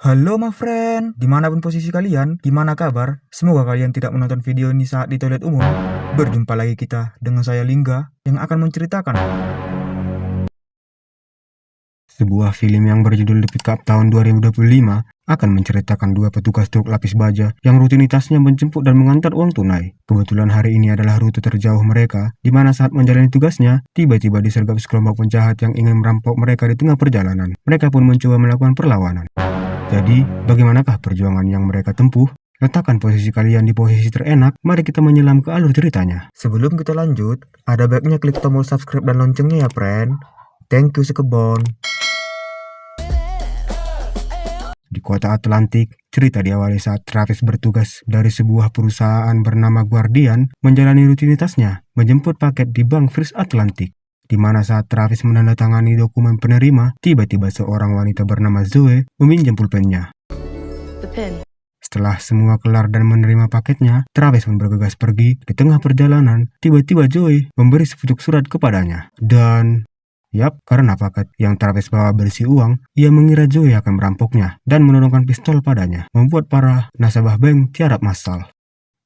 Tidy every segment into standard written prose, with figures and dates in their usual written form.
Halo my friend, dimanapun posisi kalian, gimana kabar? Semoga kalian tidak menonton video ini saat di toilet umum. Berjumpa lagi kita dengan saya Lingga yang akan menceritakan sebuah film yang berjudul The Pickup tahun 2025 akan menceritakan dua petugas truk lapis baja yang rutinitasnya menjemput dan mengantar uang tunai. Kebetulan hari ini adalah rute terjauh mereka, di mana saat menjalani tugasnya, tiba-tiba disergap sekelompok penjahat yang ingin merampok mereka di tengah perjalanan. Mereka pun mencoba melakukan perlawanan. Jadi, bagaimanakah perjuangan yang mereka tempuh? Letakkan posisi kalian di posisi terenak, mari kita menyelam ke alur ceritanya. Sebelum kita lanjut, ada baiknya klik tombol subscribe dan loncengnya ya, friend. Thank you sekebon. Di kota Atlantik, cerita diawali saat Travis bertugas dari sebuah perusahaan bernama Guardian menjalani rutinitasnya menjemput paket di Bank First Atlantic. Di mana saat Travis menandatangani dokumen penerima, tiba-tiba seorang wanita bernama Zoe meminjam pulpennya. Setelah semua kelar dan menerima paketnya, Travis pun bergegas pergi. Di tengah perjalanan, tiba-tiba Zoe memberi sepucuk surat kepadanya. Dan karena paket yang Travis bawa berisi uang, ia mengira Zoe akan merampoknya dan menodongkan pistol padanya, membuat para nasabah bank tiarap massal.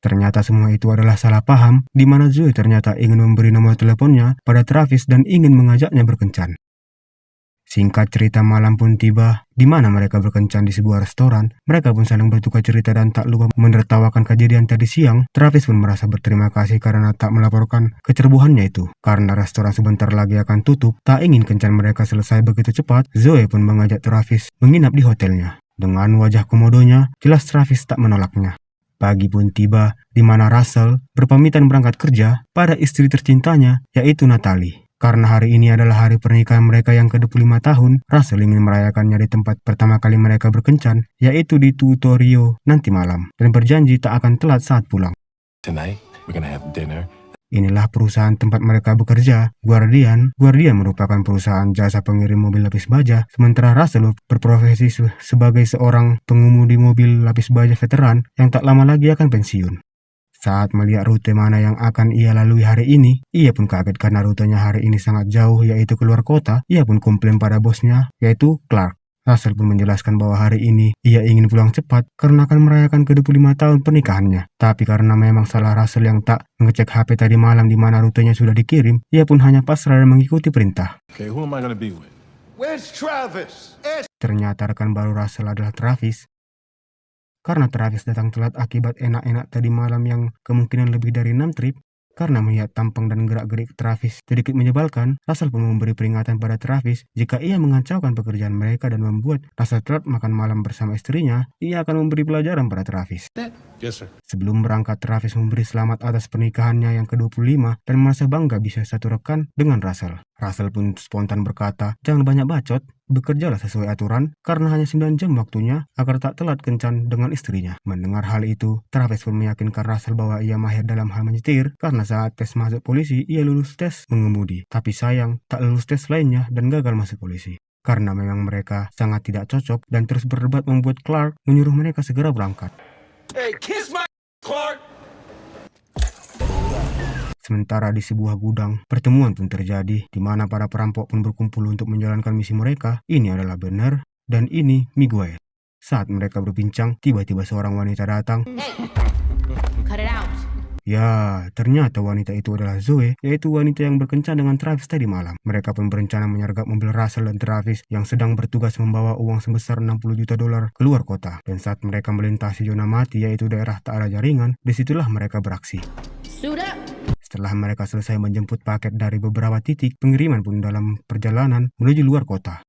Ternyata semua itu adalah salah paham, di mana Zoe ternyata ingin memberi nomor teleponnya pada Travis dan ingin mengajaknya berkencan. Singkat cerita, malam pun tiba, di mana mereka berkencan di sebuah restoran. Mereka pun saling bertukar cerita dan tak lupa menertawakan kejadian tadi siang. Travis pun merasa berterima kasih karena tak melaporkan kecerobohannya itu. Karena restoran sebentar lagi akan tutup, tak ingin kencan mereka selesai begitu cepat, Zoe pun mengajak Travis menginap di hotelnya. Dengan wajah komodonya, jelas Travis tak menolaknya. Pagi pun tiba, di mana Russell berpamitan berangkat kerja pada istri tercintanya, yaitu Natalie. Karena hari ini adalah hari pernikahan mereka yang ke-25 tahun, Russell ingin merayakannya di tempat pertama kali mereka berkencan, yaitu di Tutorio nanti malam, dan berjanji tak akan telat saat pulang. Tonight, we're gonna have dinner. Inilah perusahaan tempat mereka bekerja, Guardian. Guardian merupakan perusahaan jasa pengirim mobil lapis baja, sementara Russell berprofesi sebagai seorang pengemudi mobil lapis baja veteran yang tak lama lagi akan pensiun. Saat melihat rute mana yang akan ia lalui hari ini, ia pun kaget karena rutenya hari ini sangat jauh, yaitu keluar kota. Ia pun komplain pada bosnya, yaitu Clark. Russell pun menjelaskan bahwa hari ini ia ingin pulang cepat karena akan merayakan ke-25 tahun pernikahannya. Tapi karena memang salah Russell yang tak mengecek HP tadi malam di mana rutenya sudah dikirim, ia pun hanya pasrah dan mengikuti perintah. Okay, who am I gonna be with? Where's Travis? Ternyata rekan baru Russell adalah Travis. Karena Travis datang telat akibat enak-enak tadi malam yang kemungkinan lebih dari 6 trip, karena melihat tampang dan gerak-gerik Travis sedikit menyebalkan, Russell pun memberi peringatan pada Travis jika ia mengacaukan pekerjaan mereka dan membuat Russell telat makan malam bersama istrinya, ia akan memberi pelajaran pada Travis. Yes, sir. Sebelum berangkat, Travis memberi selamat atas pernikahannya yang ke-25 dan merasa bangga bisa satu rekan dengan Russell. Russell pun spontan berkata, "Jangan banyak bacot, bekerjalah sesuai aturan karena hanya 9 jam waktunya agar tak telat kencan dengan istrinya." Mendengar hal itu, Travis pun meyakinkan Russell bahwa ia mahir dalam hal menyetir karena saat tes masuk polisi ia lulus tes mengemudi. Tapi sayang, tak lulus tes lainnya dan gagal masuk polisi. Karena memang mereka sangat tidak cocok dan terus berdebat membuat Clark menyuruh mereka segera berangkat. Hey, kiss my Clark! Sementara di sebuah gudang, pertemuan pun terjadi, di mana para perampok pun berkumpul untuk menjalankan misi mereka. Ini adalah Banner, dan ini Miguel. Saat mereka berbincang, tiba-tiba seorang wanita datang. Hey, cut it out. Ya, ternyata wanita itu adalah Zoe, yaitu wanita yang berkencan dengan Travis tadi malam. Mereka pun berencana menyergap mobil Russell dan Travis yang sedang bertugas membawa uang sebesar $60 juta keluar kota. Dan saat mereka melintasi zona mati, yaitu daerah tak ada jaringan, disitulah mereka beraksi. Suit up. Setelah mereka selesai menjemput paket dari beberapa titik, pengiriman pun dalam perjalanan menuju luar kota.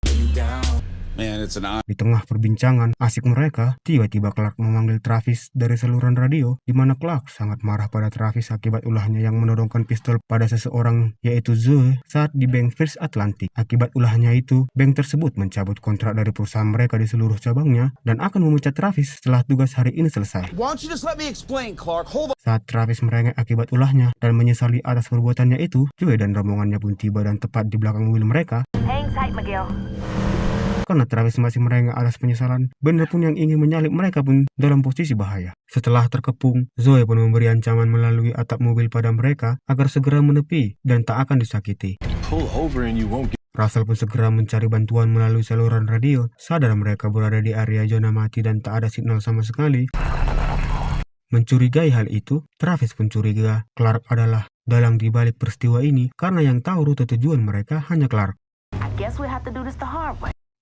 Man, it's an honor. Di tengah perbincangan asik mereka, tiba-tiba Clark memanggil Travis dari saluran radio, di mana Clark sangat marah pada Travis akibat ulahnya yang menodongkan pistol pada seseorang, yaitu Zoe, saat di Bank First Atlantic. Akibat ulahnya itu, bank tersebut mencabut kontrak dari perusahaan mereka di seluruh cabangnya dan akan memecat Travis setelah tugas hari ini selesai. Why don't you just let me explain, Clark? Hold on. Saat Travis merengek akibat ulahnya dan menyesali atas perbuatannya itu, Zoe dan rombongannya pun tiba dan tepat di belakang mobil mereka. Hang tight, Miguel. Karena Travis masih merengek atas penyesalan, Banner pun yang ingin menyalip mereka pun dalam posisi bahaya. Setelah terkepung, Zoe pun memberi ancaman melalui atap mobil pada mereka agar segera menepi dan tak akan disakiti. Pull over and you won't get Russell pun segera mencari bantuan melalui saluran radio. Sadar mereka berada di area zona mati dan tak ada signal sama sekali. Mencurigai hal itu, Travis pun curiga Clark adalah dalang di balik peristiwa ini karena yang tahu rute tujuan mereka hanya Clark.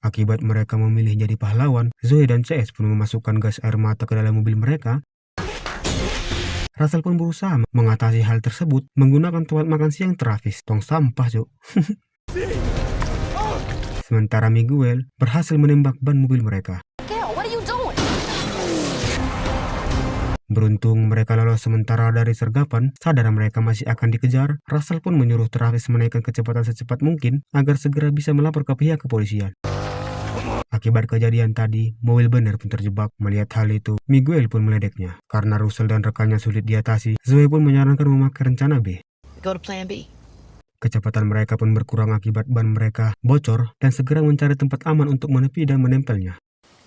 Akibat mereka memilih jadi pahlawan, Zoe dan CS pun memasukkan gas air mata ke dalam mobil mereka. Russell pun berusaha mengatasi hal tersebut menggunakan tempat makan siang Travis. Tong sampah, Cuk. Sementara Miguel berhasil menembak ban mobil mereka. Beruntung mereka lolos sementara dari sergapan. Sadar mereka masih akan dikejar, Russell pun menyuruh Travis menaikkan kecepatan secepat mungkin agar segera bisa melapor ke pihak kepolisian. Akibat kejadian tadi, mobil benar pun terjebak. Melihat hal itu, Miguel pun meledeknya. Karena Russell dan rekannya sulit diatasi, Zoe pun menyarankan memakai rencana B. Go to plan B. Kecepatan mereka pun berkurang akibat ban mereka bocor dan segera mencari tempat aman untuk menepi dan menempelnya.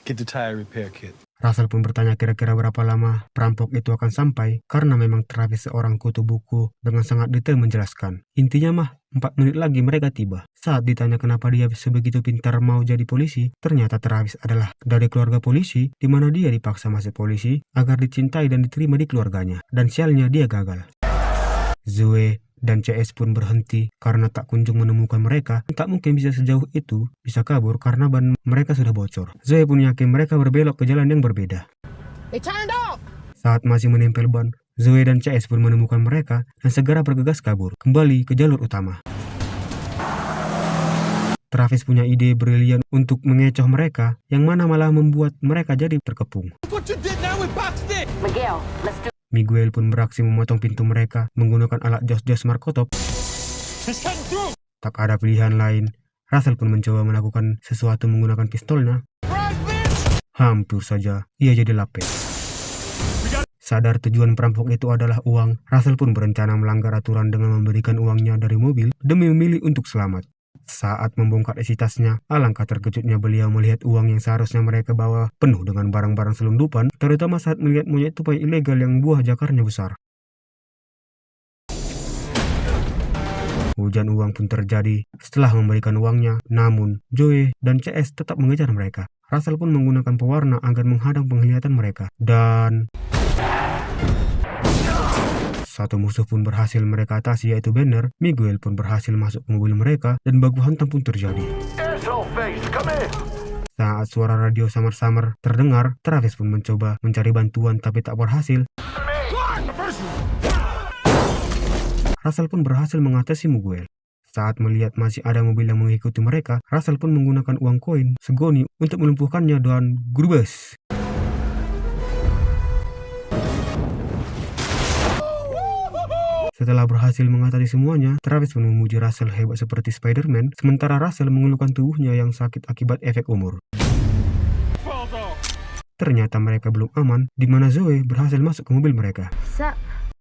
Get the tire repair kit. Russell pun bertanya kira-kira berapa lama perampok itu akan sampai karena memang Travis seorang kutu buku dengan sangat detail menjelaskan. Intinya mah 4 menit lagi mereka tiba. Saat ditanya kenapa dia sebegitu pintar mau jadi polisi, ternyata Travis adalah dari keluarga polisi di mana dia dipaksa masuk polisi agar dicintai dan diterima di keluarganya. Dan sialnya dia gagal. Zoe dan CS pun berhenti karena tak kunjung menemukan mereka. Tak mungkin bisa sejauh itu bisa kabur karena ban mereka sudah bocor. Zoe pun yakin mereka berbelok ke jalan yang berbeda. They turned off. Saat masih menempel ban, Zoe dan CS pun menemukan mereka dan segera bergegas kabur kembali ke jalur utama. Travis punya ide brilian untuk mengecoh mereka, yang mana malah membuat mereka jadi terkepung. Miguel, let's do. Miguel pun beraksi memotong pintu mereka menggunakan alat jos-jos Markotop. Tak ada pilihan lain, Russell pun mencoba melakukan sesuatu menggunakan pistolnya. Hampir saja ia jadi lapis. Sadar tujuan perampok itu adalah uang, Russell pun berencana melanggar aturan dengan memberikan uangnya dari mobil demi memilih untuk selamat. Saat membongkar isi tasnya, alangkah terkejutnya beliau melihat uang yang seharusnya mereka bawa penuh dengan barang-barang selundupan, terutama saat melihat monyet tupai ilegal yang buah jakarnya besar. Hujan uang pun terjadi setelah memberikan uangnya, namun Zoe dan CS tetap mengejar mereka. Russell pun menggunakan pewarna agar menghadang penglihatan mereka, dan satu musuh pun berhasil mereka atasi, yaitu Banner. Miguel pun berhasil masuk ke mobil mereka dan baku hantam pun terjadi. Saat suara radio samar-samar terdengar, Travis pun mencoba mencari bantuan tapi tak berhasil. Russell pun berhasil mengatasi Miguel. Saat melihat masih ada mobil yang mengikuti mereka, Russell pun menggunakan uang koin segoni untuk melumpuhkannya dan grubes. Setelah berhasil mengatasi semuanya, Travis pun memuji Russell hebat seperti Spider-Man, sementara Russell mengeluhkan tubuhnya yang sakit akibat efek umur. Ternyata mereka belum aman, di mana Zoe berhasil masuk ke mobil mereka.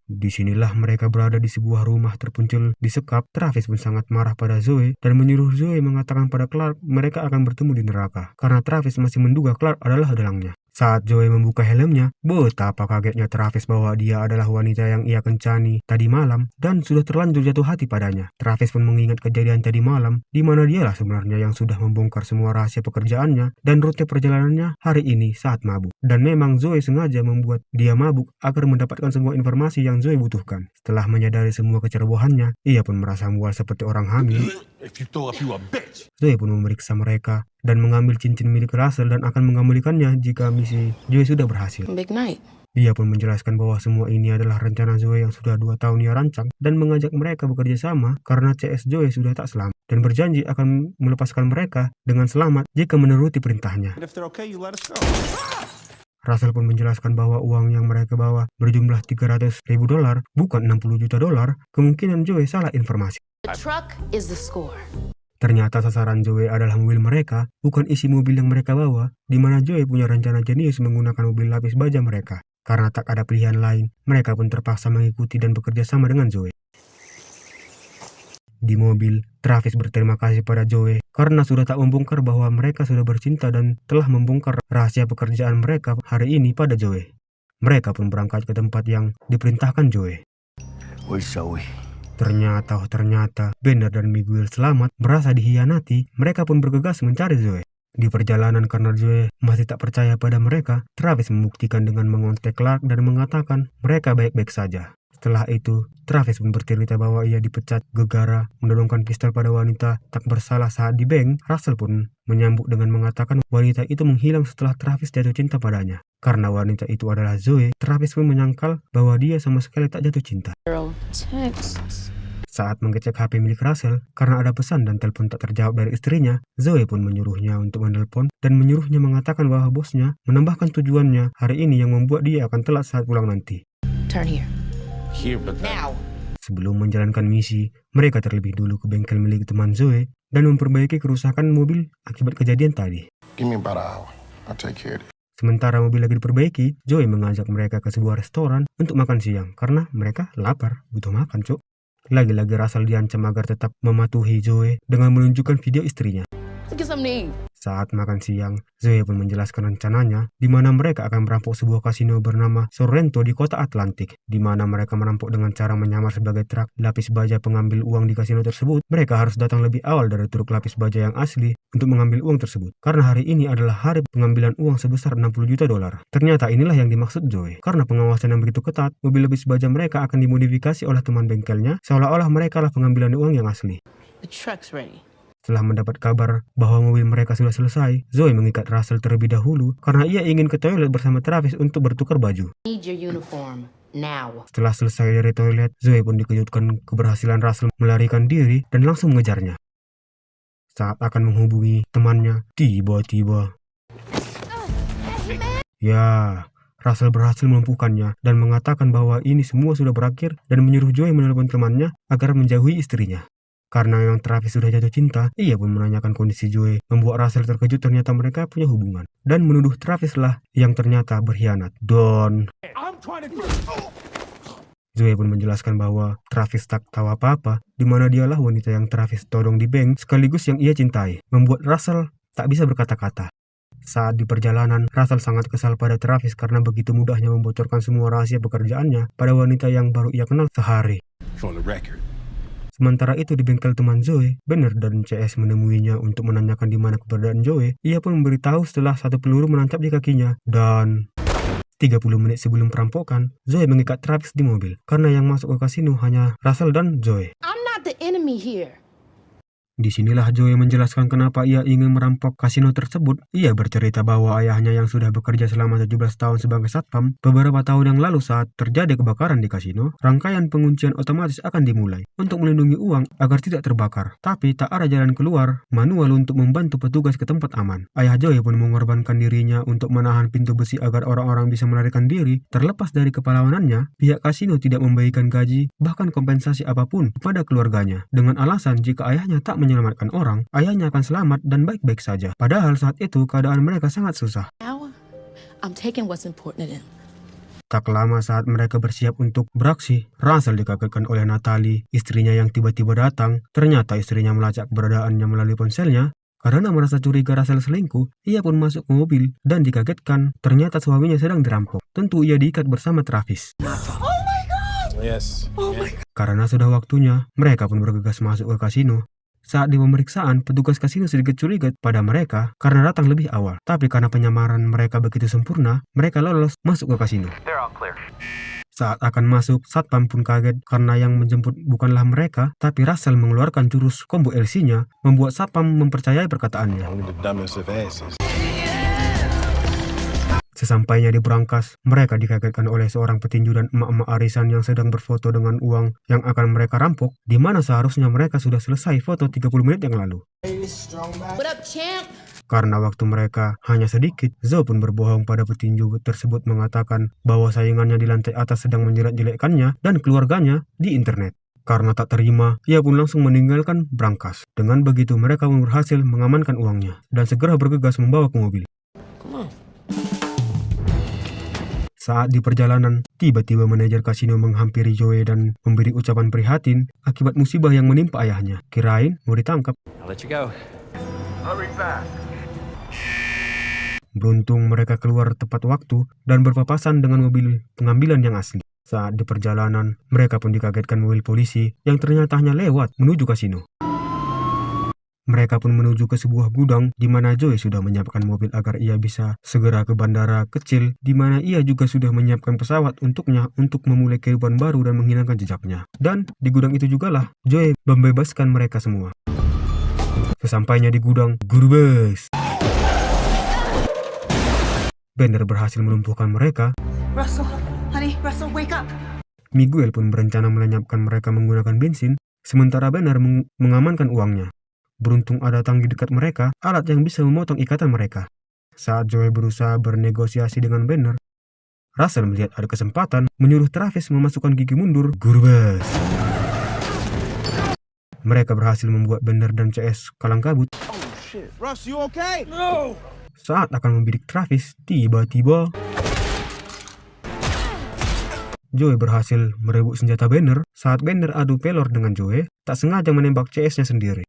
Disinilah mereka berada di sebuah rumah terpencil di sekap. Travis pun sangat marah pada Zoe dan menyuruh Zoe mengatakan pada Clark mereka akan bertemu di neraka, karena Travis masih menduga Clark adalah dalangnya. Saat Zoe membuka helmnya, betapa kagetnya Travis bahwa dia adalah wanita yang ia kencani tadi malam dan sudah terlanjur jatuh hati padanya. Travis pun mengingat kejadian tadi malam, di mana dialah sebenarnya yang sudah membongkar semua rahasia pekerjaannya dan rute perjalanannya hari ini saat mabuk. Dan memang Zoe sengaja membuat dia mabuk agar mendapatkan semua informasi yang Zoe butuhkan. Setelah menyadari semua kecerobohannya, ia pun merasa mual seperti orang hamil. If you throw up, you a bitch. Zoe pun memeriksa mereka dan mengambil cincin milik Russell dan akan mengembalikannya jika misi Zoe sudah berhasil. Big night. Ia pun menjelaskan bahwa semua ini adalah rencana Zoe yang sudah 2 tahun ia rancang dan mengajak mereka bekerja sama karena CS Zoe sudah tak selamat dan berjanji akan melepaskan mereka dengan selamat jika menuruti perintahnya. If they're okay, you let us go. Russell pun menjelaskan bahwa uang yang mereka bawa berjumlah $300,000, bukan $60 juta. Kemungkinan Zoe salah informasi. The truck is the score. Ternyata sasaran Zoe adalah mobil mereka, bukan isi mobil yang mereka bawa, di mana Zoe punya rencana jenius menggunakan mobil lapis baja mereka. Karena tak ada pilihan lain, mereka pun terpaksa mengikuti dan bekerja sama dengan Zoe. Di mobil, Travis berterima kasih pada Zoe karena sudah tak membongkar bahwa mereka sudah bercinta dan telah membongkar rahasia pekerjaan mereka hari ini pada Zoe. Mereka pun berangkat ke tempat yang diperintahkan Zoe. Where's Zoe? Ternyata Banner dan Miguel selamat. Merasa dihianati, mereka pun bergegas mencari Zoe. Di perjalanan karena Zoe masih tak percaya pada mereka, Travis membuktikan dengan mengontak Clark dan mengatakan mereka baik-baik saja. Setelah itu, Travis pun bercerita bahwa ia dipecat gara-gara mendorongkan pistol pada wanita tak bersalah saat di bank. Russell pun menyambut dengan mengatakan wanita itu menghilang setelah Travis jatuh cinta padanya. Karena wanita itu adalah Zoe, Travis pun menyangkal bahwa dia sama sekali tak jatuh cinta. Saat mengecek HP milik Russell, karena ada pesan dan telepon tak terjawab dari istrinya, Zoe pun menyuruhnya untuk menelpon dan menyuruhnya mengatakan bahwa bosnya menambahkan tujuannya hari ini yang membuat dia akan telat saat pulang nanti. Turn here. Here, but Now. Sebelum menjalankan misi, mereka terlebih dulu ke bengkel milik teman Zoe dan memperbaiki kerusakan mobil akibat kejadian tadi. Give me about an hour. I'll take care of it. Sementara mobil lagi diperbaiki, Zoe mengajak mereka ke sebuah restoran untuk makan siang karena mereka lapar, butuh makan, cuk. Lagi-lagi Russell diancam agar tetap mematuhi Zoe dengan menunjukkan video istrinya. Let's get something to eat. Saat makan siang, Zoe pun menjelaskan rencananya di mana mereka akan merampok sebuah kasino bernama Sorrento di kota Atlantik, di mana mereka merampok dengan cara menyamar sebagai truk lapis baja pengambil uang di kasino tersebut. Mereka harus datang lebih awal dari truk lapis baja yang asli untuk mengambil uang tersebut, karena hari ini adalah hari pengambilan uang sebesar 60 juta dolar. Ternyata inilah yang dimaksud Zoe. Karena pengawasan yang begitu ketat, mobil lapis baja mereka akan dimodifikasi oleh teman bengkelnya seolah-olah mereka lah pengambilan uang yang asli. The truck's ready. Setelah mendapat kabar bahwa mobil mereka sudah selesai, Zoe mengikat Russell terlebih dahulu karena ia ingin ke toilet bersama Travis untuk bertukar baju. Need your uniform now. Setelah selesai dari toilet, Zoe pun dikejutkan keberhasilan Russell melarikan diri dan langsung mengejarnya. Saat akan menghubungi temannya, tiba-tiba Russell berhasil melumpuhkannya dan mengatakan bahwa ini semua sudah berakhir dan menyuruh Zoe menelpon temannya agar menjauhi istrinya. Karena memang Travis sudah jatuh cinta, ia pun menanyakan kondisi Zoe, membuat Russell terkejut ternyata mereka punya hubungan. Dan menuduh Travis lah yang ternyata berkhianat. Zoe pun menjelaskan bahwa Travis tak tahu apa-apa, di mana dialah wanita yang Travis todong di bank sekaligus yang ia cintai, membuat Russell tak bisa berkata-kata. Saat di perjalanan, Russell sangat kesal pada Travis karena begitu mudahnya membocorkan semua rahasia pekerjaannya pada wanita yang baru ia kenal sehari. For the record. Sementara itu di bengkel teman Zoe, Banner dan CS menemuinya untuk menanyakan di mana keberadaan Zoe. Ia pun memberitahu setelah satu peluru menancap di kakinya. Dan 30 menit sebelum perampokan, Zoe mengikat Travis di mobil karena yang masuk ke kasino hanya Russell dan Zoe. I'm not the enemy here. Disinilah Zoe menjelaskan kenapa ia ingin merampok kasino tersebut. Ia bercerita bahwa ayahnya yang sudah bekerja selama 17 tahun sebagai satpam, beberapa tahun yang lalu saat terjadi kebakaran di kasino, rangkaian penguncian otomatis akan dimulai untuk melindungi uang agar tidak terbakar. Tapi tak ada jalan keluar manual untuk membantu petugas ke tempat aman. Ayah Zoe pun mengorbankan dirinya untuk menahan pintu besi agar orang-orang bisa melarikan diri. Terlepas dari kepahlawanannya, pihak kasino tidak memberikan gaji bahkan kompensasi apapun kepada keluarganya dengan alasan jika ayahnya tak menyelamatkan orang, ayahnya akan selamat dan baik-baik saja. Padahal saat itu keadaan mereka sangat susah. Now, I'm taking what's important to them. Tak lama saat mereka bersiap untuk beraksi, Russell dikagetkan oleh Natalie, istrinya yang tiba-tiba datang. Ternyata istrinya melacak keberadaannya melalui ponselnya. Karena merasa curiga Russell selingkuh, ia pun masuk ke mobil dan dikagetkan ternyata suaminya sedang dirampok. Tentu ia diikat bersama Travis. Yes. Karena sudah waktunya, mereka pun bergegas masuk ke kasino. Saat di pemeriksaan, petugas kasino sedikit curiga pada mereka karena datang lebih awal. Tapi karena penyamaran mereka begitu sempurna, mereka lolos masuk ke kasino. Saat akan masuk, satpam pun kaget karena yang menjemput bukanlah mereka, tapi Russell mengeluarkan jurus combo LC-nya, membuat satpam mempercayai perkataannya. Only the dumbest of asses. Sesampainya di brankas, mereka dikagetkan oleh seorang petinju dan emak-emak arisan yang sedang berfoto dengan uang yang akan mereka rampok, di mana seharusnya mereka sudah selesai foto 30 menit yang lalu. What up, champ? Karena waktu mereka hanya sedikit, Zoe pun berbohong pada petinju tersebut mengatakan bahwa saingannya di lantai atas sedang menjelek-jelekkannya dan keluarganya di internet. Karena tak terima, ia pun langsung meninggalkan brankas. Dengan begitu mereka pun berhasil mengamankan uangnya dan segera bergegas membawa ke mobil. Saat di perjalanan, tiba-tiba manajer kasino menghampiri Zoe dan memberi ucapan prihatin akibat musibah yang menimpa ayahnya. Kirain mau ditangkap. I'll let you go. Beruntung mereka keluar tepat waktu dan berpapasan dengan mobil pengambilan yang asli. Saat di perjalanan, mereka pun dikagetkan mobil polisi yang ternyata hanya lewat menuju kasino. Mereka pun menuju ke sebuah gudang di mana Joey sudah menyiapkan mobil agar ia bisa segera ke bandara kecil di mana ia juga sudah menyiapkan pesawat untuknya untuk memulai kehidupan baru dan menghilangkan jejaknya. Dan di gudang itu jugalah Joey membebaskan mereka semua. Sesampainya di gudang, Gurbes, Bender berhasil melumpuhkan mereka. Russell, honey, Russell, wake up. Miguel pun berencana melenyapkan mereka menggunakan bensin, sementara Bender mengamankan uangnya. Beruntung ada tangki dekat mereka, alat yang bisa memotong ikatan mereka. Saat Joey berusaha bernegosiasi dengan Bender, Russell melihat ada kesempatan menyuruh Travis memasukkan gigi mundur. Gurbes. Mereka berhasil membuat Bender dan CS kalang kabut. Russ, you okay? No! Saat akan membidik Travis, tiba-tiba Joey berhasil merebut senjata Bender. Saat Bender adu pelor dengan Joey, tak sengaja menembak CS-nya sendiri.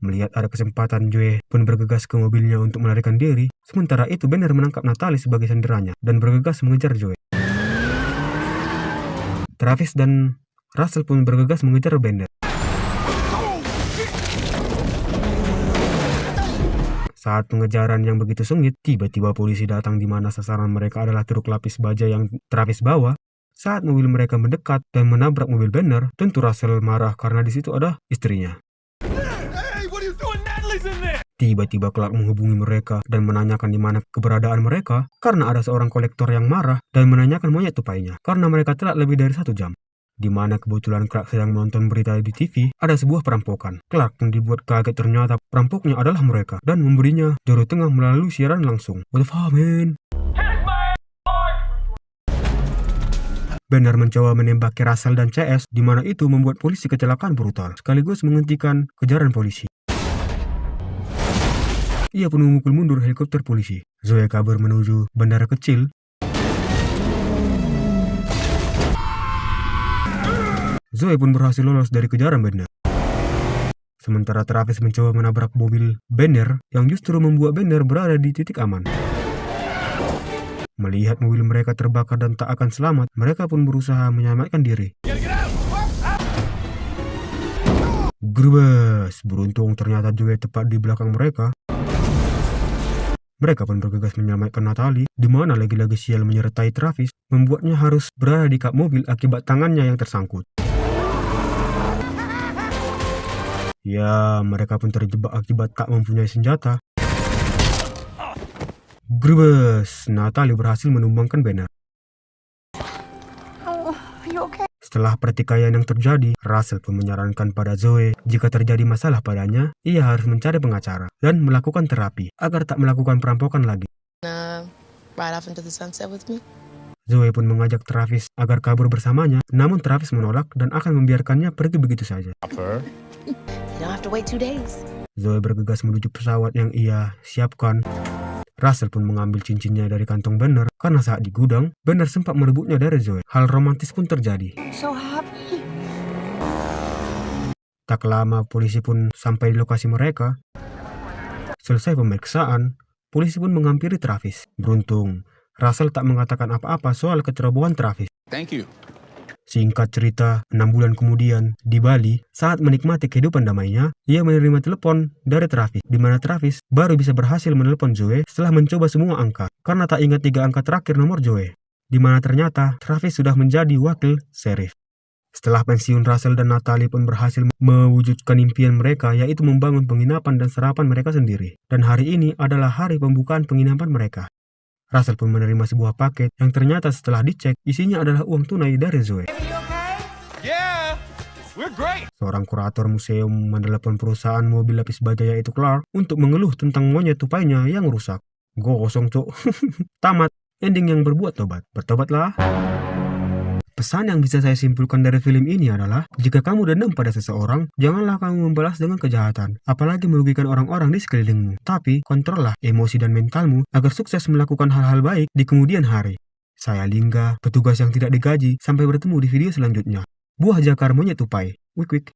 Melihat ada kesempatan, Joey pun bergegas ke mobilnya untuk melarikan diri. Sementara itu Bender menangkap Natalie sebagai sanderannya dan bergegas mengejar Joey. Travis dan Russell pun bergegas mengejar Bender. Saat pengejaran yang begitu sengit, tiba-tiba polisi datang di mana sasaran mereka adalah truk lapis baja yang Travis bawa. Saat mobil mereka mendekat dan menabrak mobil Bender, tentu Russell marah karena di situ ada istrinya. Tiba-tiba Clark menghubungi mereka dan menanyakan di mana keberadaan mereka karena ada seorang kolektor yang marah dan menanyakan monyet tupainya karena mereka telat lebih dari 1 jam. Di mana kebetulan Clark sedang menonton berita di TV, ada sebuah perampokan. Clark pun dibuat kaget ternyata perampoknya adalah mereka dan memberinya juru tengah melalui siaran langsung. What the fuck, man? Bender mencoba menembaki Russell dan CS, di mana itu membuat polisi kecelakaan brutal, sekaligus menghentikan kejaran polisi. Ia pun memukul mundur helikopter polisi. Zoe kabur menuju bandara kecil. Zoe pun berhasil lolos dari kejaran Bender. Sementara Travis mencoba menabrak mobil Bender yang justru membuat Bender berada di titik aman. Melihat mobil mereka terbakar dan tak akan selamat, mereka pun berusaha menyelamatkan diri. Grubes, beruntung ternyata Joey tepat di belakang mereka. Mereka pun bergegas menyelamatkan Natalie, di mana lagi-lagi sial menyertai Travis, membuatnya harus berada di kap mobil akibat tangannya yang tersangkut. Ya, mereka pun terjebak akibat tak mempunyai senjata. Grubes, Natalie berhasil menumbangkan Bender. Setelah pertikaian yang terjadi, Russell pun menyarankan pada Zoe jika terjadi masalah padanya, ia harus mencari pengacara dan melakukan terapi agar tak melakukan perampokan lagi. Ride off into the sunset with me? Zoe pun mengajak Travis agar kabur bersamanya, namun Travis menolak dan akan membiarkannya pergi begitu saja. You don't have to wait 2 days. Zoe bergegas menuju pesawat yang ia siapkan. Russell pun mengambil cincinnya dari kantong Bender karena saat di gudang, Bender sempat merebutnya dari Zoe. Hal romantis pun terjadi. So happy. Tak lama polisi pun sampai di lokasi mereka. Selesai pemeriksaan, polisi pun menghampiri Travis. Beruntung, Russell tak mengatakan apa-apa soal kecerobohan Travis. Thank you. Singkat cerita, 6 bulan kemudian, di Bali, saat menikmati kehidupan damainya, ia menerima telepon dari Travis, di mana Travis baru bisa berhasil menelepon Zoe setelah mencoba semua angka, karena tak ingat 3 angka terakhir nomor Zoe, di mana ternyata Travis sudah menjadi wakil sheriff. Setelah pensiun, Russell dan Natalie pun berhasil mewujudkan impian mereka, yaitu membangun penginapan dan sarapan mereka sendiri. Dan hari ini adalah hari pembukaan penginapan mereka. Russell pun menerima sebuah paket yang ternyata setelah dicek, isinya adalah uang tunai dari Zoe. Yeah, we're great. Seorang kurator museum menelepon perusahaan mobil lapis baja yaitu Clark untuk mengeluh tentang monyet tupainya yang rusak. Gosong, cok. Tamat. Ending yang berbuat tobat. Bertobatlah. Pesan yang bisa saya simpulkan dari film ini adalah, jika kamu dendam pada seseorang, janganlah kamu membalas dengan kejahatan, apalagi merugikan orang-orang di sekelilingmu. Tapi, kontrollah emosi dan mentalmu agar sukses melakukan hal-hal baik di kemudian hari. Saya Lingga, petugas yang tidak digaji. Sampai bertemu di video selanjutnya. Buah jakar monyet tupai. Wik wik.